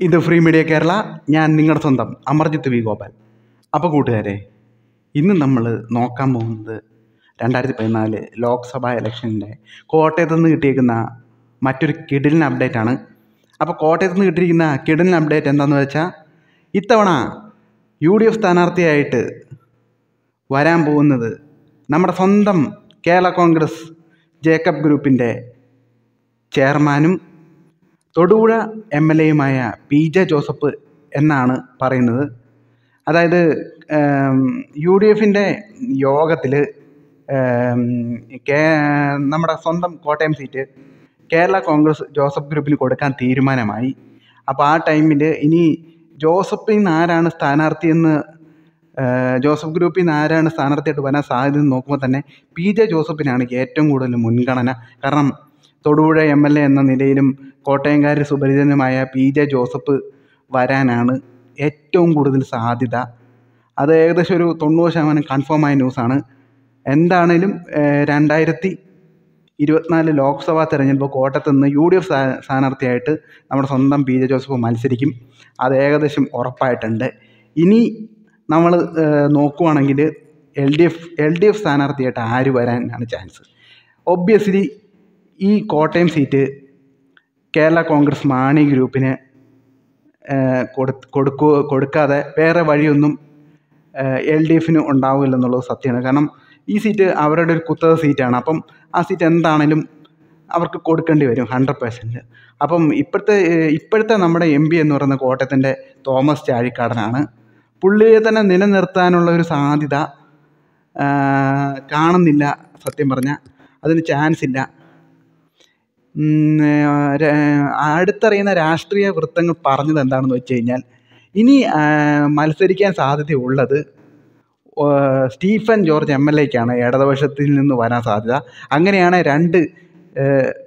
ഇത് free media Kerala. ഞാൻ നിങ്ങളുടെ സ്വന്തം അമർജിത്ത് വി ഗോപാൽ. അപ്പോൾ കൂട്ടുകാരെ, ഇന്ന് നമ്മൾ നോക്കാൻ പോകുന്നത് 2014 ലോക്സഭാ ഇലക്ഷൻ്റെ കോട്ടയത്ത് നിന്ന് കിട്ടിയിരിക്കുന്ന മറ്റൊരു കിടിലൻ അപ്ഡേറ്റ് ആണ്. അപ്പോൾ കോട്ടയത്ത് നിന്ന് കിട്ടിയിരിക്കുന്ന കിടിലൻ അപ്ഡേറ്റ് എന്താണെന്ന് വെച്ചാൽ, ഇത്തവണ UDF സ്ഥാനാർത്ഥിയായിട്ട് വരാൻ പോകുന്നത് നമ്മുടെ സ്വന്തം കേരള കോൺഗ്രസ് ജേക്കബ് ഗ്രൂപ്പിൻ്റെ ചെയർമാനും തൊടുപുഴ MLA-യുമായ PJ ജോസഫ് എന്നാണ് പറയുന്നത്. അതായത് UDF-ൻ്റെ യോഗത്തിൽ നമ്മുടെ സ്വന്തം കോട്ടയം സീറ്റ് കേരള കോൺഗ്രസ് ജോസഫ് ഗ്രൂപ്പിന് കൊടുക്കാൻ തീരുമാനമായി. അപ്പോൾ ആ ടൈമിൽ ഇനി ജോസഫിൽ നിന്ന് ആരാണ് സ്ഥാനാർത്ഥിയെന്ന്, ജോസഫ് ഗ്രൂപ്പിൽ നിന്ന് ആരാണ് സ്ഥാനാർത്ഥിയായിട്ട് വരാൻ സാധ്യതയെന്ന് നോക്കുമ്പോൾ തന്നെ PJ ജോസഫിനാണ് ഏറ്റവും കൂടുതൽ മുൻഗണന. കാരണം തൊടുപുഴ MLA എന്ന നിലയിലും കോട്ടയംകാരി സുപരിചിതനുമായ PJ ജോസഫ് വരാനാണ് ഏറ്റവും കൂടുതൽ സാധ്യത. അത് ഏകദേശം ഒരു 90% കൺഫേമായ ന്യൂസാണ്. എന്താണേലും 2024 ലോക്സഭാ തെരഞ്ഞെടുപ്പ് കോട്ടയത്ത് നിന്ന് UDF സ്ഥാനാർത്ഥിയായിട്ട് നമ്മുടെ സ്വന്തം PJ ജോസഫ് മത്സരിക്കും. അത് ഏകദേശം ഉറപ്പായിട്ടുണ്ട്. ഇനി നമ്മൾ നോക്കുവാണെങ്കിൽ LDF സ്ഥാനാർത്ഥിയായിട്ട് ആര് വരാനാണ് ചാൻസ്? ഒബ്വിയസ്ലി ഈ കോട്ടയം സീറ്റ് കേരള കോൺഗ്രസ് മാണി ഗ്രൂപ്പിന് കൊടുക്കാതെ വേറെ വഴിയൊന്നും LDF-ന് ഉണ്ടാവില്ലെന്നുള്ളത് സത്യമാണ്. കാരണം ഈ സീറ്റ് അവരുടെ ഒരു കുത്തക സീറ്റാണ്. അപ്പം ആ സീറ്റ് എന്താണേലും അവർക്ക് കൊടുക്കേണ്ടി വരും 100%. അപ്പം ഇപ്പോഴത്തെ നമ്മുടെ MP എന്ന് പറയുന്ന കോട്ടയത്തിൻ്റെ തോമസ് ചാഴിക്കാടനാണ്. പുള്ളിയെ തന്നെ നിലനിർത്താനുള്ള ഒരു സാധ്യത കാണുന്നില്ല. സത്യം പറഞ്ഞാൽ അതിന് ചാൻസ് ഇല്ല. അടുത്തറിയുന്ന രാഷ്ട്രീയ വൃത്തങ്ങൾ പറഞ്ഞത് എന്താണെന്ന് വെച്ച് കഴിഞ്ഞാൽ, ഇനി മത്സരിക്കാൻ സാധ്യതയുള്ളത് സ്റ്റീഫൻ ജോർജ് MLA-ക്കാണ് ഇടതുപക്ഷത്തിൽ നിന്ന് വരാൻ സാധ്യത. അങ്ങനെയാണ് 2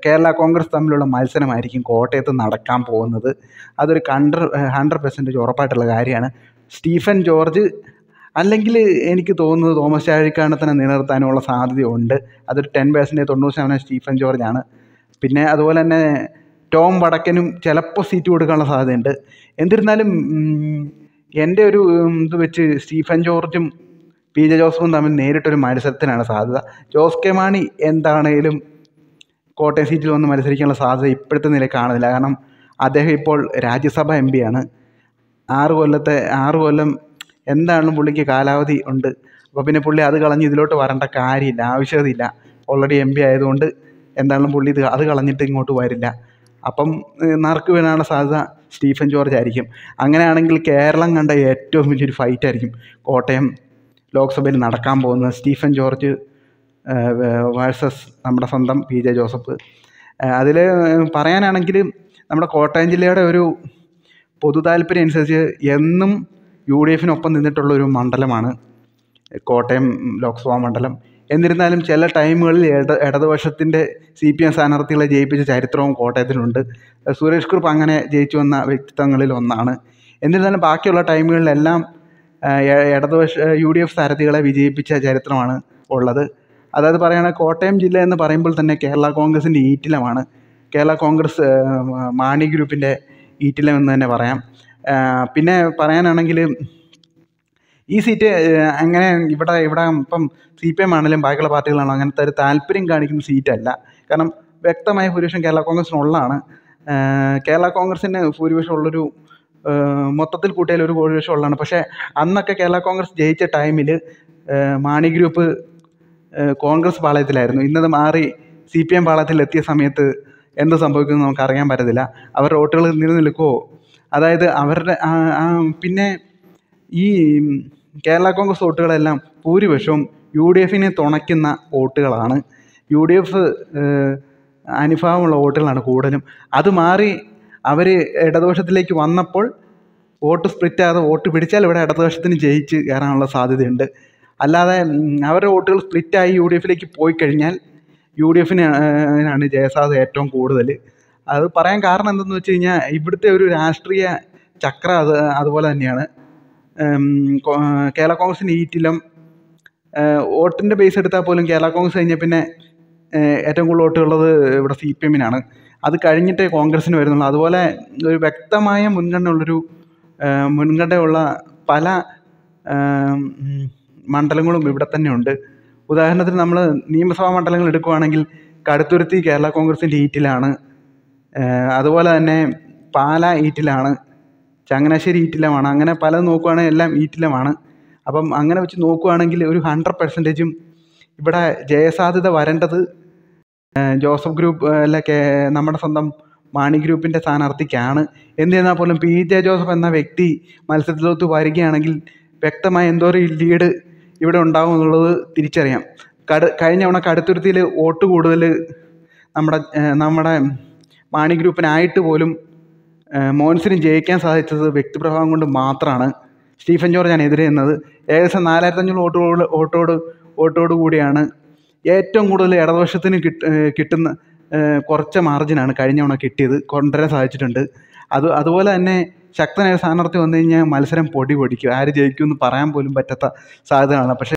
കേരള കോൺഗ്രസ് തമ്മിലുള്ള മത്സരമായിരിക്കും കോട്ടയത്ത് നടക്കാൻ പോകുന്നത്. അതൊരു 100% ഉറപ്പായിട്ടുള്ള കാര്യമാണ്. സ്റ്റീഫൻ ജോർജ് അല്ലെങ്കിൽ എനിക്ക് തോന്നുന്നത് തോമസ് ചാഴിക്കാടനെ തന്നെ നിലനിർത്താനുള്ള സാധ്യതയുണ്ട്. അതൊരു 10% 90% സ്റ്റീഫൻ ജോർജാണ്. പിന്നെ അതുപോലെ തന്നെ ടോം വടക്കനും ചിലപ്പോൾ സീറ്റ് കൊടുക്കാനുള്ള സാധ്യതയുണ്ട്. എന്നിരുന്നാലും എൻ്റെ ഒരു ഇത് വെച്ച് സ്റ്റീഫൻ ജോർജും PJ ജോസഫും തമ്മിൽ നേരിട്ടൊരു മത്സരത്തിനാണ് സാധ്യത. ജോസ് കെ മാണി എന്താണേലും കോട്ടയം സീറ്റിൽ വന്ന് മത്സരിക്കാനുള്ള സാധ്യത ഇപ്പോഴത്തെ നിലയിൽ കാണുന്നില്ല. കാരണം അദ്ദേഹം ഇപ്പോൾ രാജ്യസഭ MP ആണ്. 6 കൊല്ലം എന്താണെങ്കിലും പുള്ളിക്ക് കാലാവധി ഉണ്ട്. അപ്പോൾ പിന്നെ പുള്ളി അത് കളഞ്ഞ് ഇതിലോട്ട് വരേണ്ട കാര്യമില്ല, ആവശ്യകതയില്ല. ഓൾറെഡി MP ആയതുകൊണ്ട് എന്താണെങ്കിലും പുള്ളി അത് കളഞ്ഞിട്ട് ഇങ്ങോട്ട് വരില്ല. അപ്പം നറുക്ക് വീഴാനുള്ള സാധ്യത സ്റ്റീഫൻ ജോർജ് ആയിരിക്കും. അങ്ങനെയാണെങ്കിൽ കേരളം കണ്ട ഏറ്റവും വലിയൊരു ഫൈറ്റായിരിക്കും കോട്ടയം ലോക്സഭയിൽ നടക്കാൻ പോകുന്നത്. സ്റ്റീഫൻ ജോർജ് വേഴ്സസ് നമ്മുടെ സ്വന്തം PJ ജോസഫ്. അതിൽ പറയാനാണെങ്കിൽ നമ്മുടെ കോട്ടയം ജില്ലയുടെ ഒരു പൊതു താല്പര്യം അനുസരിച്ച് എന്നും UDF-നൊപ്പം നിന്നിട്ടുള്ളൊരു മണ്ഡലമാണ് കോട്ടയം ലോക്സഭാ മണ്ഡലം. എന്നിരുന്നാലും ചില ടൈമുകളിൽ ഇടതുപക്ഷത്തിൻ്റെ CPM സ്ഥാനാർത്ഥികളെ ജയിപ്പിച്ച ചരിത്രവും കോട്ടയത്തിനുണ്ട്. സുരേഷ് കുറുപ്പ് അങ്ങനെ ജയിച്ചു വന്ന വ്യക്തിത്വങ്ങളിൽ ഒന്നാണ്. എന്നിരുന്നാലും ബാക്കിയുള്ള ടൈമുകളിലെല്ലാം UDF സ്ഥാനാർത്ഥികളെ വിജയിപ്പിച്ച ചരിത്രമാണ് ഉള്ളത്. അതായത് പറയുകയാണെങ്കിൽ കോട്ടയം ജില്ല എന്ന് പറയുമ്പോൾ തന്നെ കേരള കോൺഗ്രസിൻ്റെ ഈറ്റിലമാണ്. കേരള കോൺഗ്രസ് മാണി ഗ്രൂപ്പിൻ്റെ ഈറ്റിലം എന്ന് തന്നെ പറയാം. പിന്നെ പറയാനാണെങ്കിൽ ഈ സീറ്റ് അങ്ങനെ ഇവിടെ ഇപ്പം CPM ആണെങ്കിലും ബാക്കിയുള്ള പാർട്ടികളാണോ അങ്ങനത്തെ ഒരു താല്പര്യം കാണിക്കുന്ന സീറ്റല്ല. കാരണം വ്യക്തമായ ഭൂരിപക്ഷം കേരള കോൺഗ്രസിനുള്ളതാണ്. കേരള കോൺഗ്രസിന് ഭൂരിപക്ഷം ഉള്ളൊരു മൊത്തത്തിൽ കൂട്ടിയാൽ ഒരു ഭൂരിപക്ഷം ഉള്ളതാണ്. പക്ഷേ അന്നൊക്കെ കേരള കോൺഗ്രസ് ജയിച്ച ടൈമിൽ മാണി ഗ്രൂപ്പ് കോൺഗ്രസ് പാളയത്തിലായിരുന്നു. ഇന്നത് മാറി CPM പാളയത്തിൽ എത്തിയ സമയത്ത് എന്ത് സംഭവിക്കുമെന്ന് നമുക്കറിയാൻ പറ്റത്തില്ല. അവരുടെ വോട്ടുകൾ നിലനിൽക്കുമോ? അതായത് അവരുടെ പിന്നെ ഈ കേരള കോൺഗ്രസ് വോട്ടുകളെല്ലാം ഭൂരിപക്ഷവും UDF-നെ തുണയ്ക്കുന്ന വോട്ടുകളാണ്. UDF അനുഭാവമുള്ള വോട്ടുകളാണ് കൂടുതലും. അത് മാറി അവർ ഇടതുപക്ഷത്തിലേക്ക് വന്നപ്പോൾ വോട്ട് സ്പ്ലിറ്റാകാതെ വോട്ട് പിടിച്ചാൽ ഇവിടെ ഇടതുപക്ഷത്തിന് ജയിച്ച് കയറാനുള്ള സാധ്യതയുണ്ട്. അല്ലാതെ അവരുടെ വോട്ടുകൾ സ്പ്ലിറ്റായി UDF-ലേക്ക് പോയി കഴിഞ്ഞാൽ UDF-നാണ് ജയസാധ്യത ഏറ്റവും കൂടുതൽ. അത് പറയാൻ കാരണം എന്തെന്ന് വെച്ച് കഴിഞ്ഞാൽ, ഇവിടുത്തെ ഒരു രാഷ്ട്രീയ ചക്ര അതുപോലെ തന്നെയാണ്. കേരള കോൺഗ്രസിൻ്റെ ഈറ്റിലം വോട്ടിൻ്റെ ബേസ് എടുത്താൽ പോലും കേരള കോൺഗ്രസ് കഴിഞ്ഞാൽ പിന്നെ ഏറ്റവും കൂടുതൽ വോട്ടുള്ളത് ഇവിടെ CPM-നാണ്. അത് കഴിഞ്ഞിട്ടേ കോൺഗ്രസ്സിന് വരുന്നുള്ളൂ. അതുപോലെ ഒരു വ്യക്തമായ മുൻഗണനയുള്ള പല മണ്ഡലങ്ങളും ഇവിടെ തന്നെ ഉണ്ട്. ഉദാഹരണത്തിന് നമ്മൾ നിയമസഭാ മണ്ഡലങ്ങൾ എടുക്കുകയാണെങ്കിൽ കടുത്തുരുത്തി കേരള കോൺഗ്രസിൻ്റെ ഈറ്റിലാണ്, അതുപോലെ തന്നെ പാലാ ഈറ്റിലാണ്, ചങ്ങനാശ്ശേരി ഈറ്റിലമാണ്. അങ്ങനെ പലതും നോക്കുകയാണെങ്കിൽ എല്ലാം ഈറ്റിലമാണ്. അപ്പം അങ്ങനെ വെച്ച് നോക്കുകയാണെങ്കിൽ ഒരു 100% ഇവിടെ ജയസാധ്യത വരേണ്ടത് ജോസഫ് ഗ്രൂപ്പ് നമ്മുടെ സ്വന്തം മാണി ഗ്രൂപ്പിൻ്റെ സ്ഥാനാർത്ഥിക്കാണ്. എന്നിരുന്നാൽ പോലും PJ ജോസഫ് എന്ന വ്യക്തി മത്സരത്തിലോട്ട് വരികയാണെങ്കിൽ വ്യക്തമായ എന്തോ ഒരു ലീഡ് ഇവിടെ ഉണ്ടാകും എന്നുള്ളത് തിരിച്ചറിയാം. കഴിഞ്ഞ തവണ കടുത്തുരുത്തിയിൽ വോട്ട് കൂടുതൽ നമ്മുടെ മാണി ഗ്രൂപ്പിനായിട്ട് പോലും മോൻസിന് ജയിക്കാൻ സാധിച്ചത് വ്യക്തിപ്രഭാവം കൊണ്ട് മാത്രമാണ്. സ്റ്റീഫൻ ജോർജാണ് എതിരെ നിന്നത്. ഏകദേശം 4500 വോട്ടോട് കൂടിയാണ് ഏറ്റവും കൂടുതൽ ഇടതുപക്ഷത്തിന് കിട്ടുന്ന കുറച്ച മാർജിനാണ് കഴിഞ്ഞ തവണ കിട്ടിയത്, കൊണ്ടുവരാൻ സാധിച്ചിട്ടുണ്ട്. അതുപോലെ തന്നെ ശക്തനായ സ്ഥാനാർത്ഥി വന്നു കഴിഞ്ഞാൽ മത്സരം പൊടിക്കും. ആര് ജയിക്കുമെന്ന് പറയാൻ പോലും പറ്റാത്ത സാധ്യതകളാണ്. പക്ഷേ